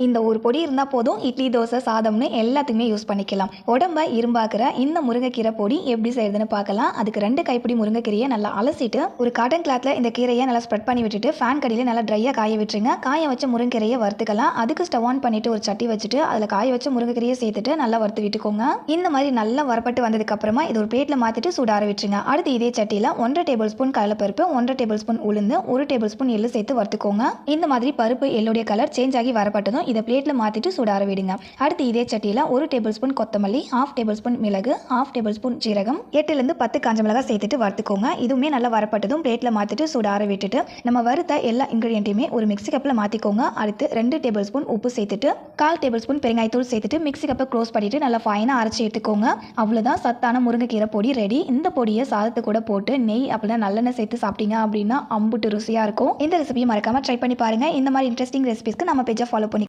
இந்த ஒரு பொடி இருந்தால் போதும், இட்லி தோசை சாதம்னு எல்லாத்துக்குமே யூஸ் பண்ணிக்கலாம். உடம்ப இரும்பாக்குற இந்த முருங்கைக்கீரை பொடி எப்படி செய்யுதுன்னு பார்க்கலாம். அதுக்கு 2 கைப்பிடி முருங்கைக்கீரையை நல்லா அலசிட்டு ஒரு காட்டன் கிளாத்தில் இந்த கீரையை நல்லா ஸ்ப்ரெட் பண்ணி விட்டுட்டு ஃபேன் கடியில் நல்லா ட்ரையாக காய விட்டுருங்க. காய வச்ச முருங்கைக்கீரையை வறுத்துக்கலாம். அதுக்கு ஸ்டவ் ஆன் பண்ணிட்டு ஒரு சட்டி வச்சுட்டு அதில் காய வச்ச முருங்கைக்கீரையை சேர்த்துட்டு நல்லா வறுத்து விட்டுக்கோங்க. இந்த மாதிரி நல்லா வரப்பட்டு வந்ததுக்கு அப்புறமா இது ஒரு பிளேட்டில் மாற்றிட்டு சூடார விட்டுருங்க. அடுத்து இதே சட்டியில் 1.5 டேபிள் ஸ்பூன் கடலைப்பருப்பு, 1.5 டேபிள் ஸ்பூன் உளுந்து, 1 டேபிள் ஸ்பூன் எள்ளு சேர்த்து வறுத்துக்கோங்க. இந்த மாதிரி பருப்பு எள்ளுடைய கலர் சேஞ்ச் ஆகி வரப்பட்டதும் இதை பிளேட்டில் மாற்றிட்டு சூடார விடுங்க. அடுத்து இதே சட்டியில் 1 டேபிள் ஸ்பூன் கொத்தமல்லி, 1/2 டேபிள் ஸ்பூன் மிளகு, 1/2 டேபிள் ஸ்பூன் ஜீரகம், 8லேருந்து 10 காஞ்ச மிளகாய் சேர்த்துட்டு வறுத்துக்கோங்க. இதுவுமே நல்லா வரப்பட்டதும் பிளேட்டில் மாற்றிட்டு சூடார விட்டுட்டு நம்ம வறுத்த எல்லா இன்க்ரீடியண்ட்டையுமே ஒரு மிக்ஸி கப்பில் மாற்றிக்கோங்க. அடுத்து 2 டேபிள் ஸ்பூன் உப்பு சேர்த்துட்டு 1/4 டேபிள் ஸ்பூன் பெருங்காயத்தூள் சேர்த்துட்டு மிக்ஸி கப்பை க்ளோஸ் பண்ணிட்டு நல்லா ஃபைனாக அரைச்சி எடுத்துக்கோங்க. அவ்வளோதான், சத்தான முருங்கைக்கீரை பொடி ரெடி. இந்த பொடியை சாதத்து கூட போட்டு நெய் அப்படின்னா நல்லெண்ணெய் சேர்த்து சாப்பிட்டீங்க அப்படின்னா அம்புட்டு ருசியாக இருக்கும். இந்த ரெசிபியை மறக்காம ட்ரை பண்ணி பாருங்க. இந்த மாதிரி இன்ட்ரெஸ்டிங் ரெசிபிஸ்க்கு நம்ம பேஜை ஃபாலோ பண்ணி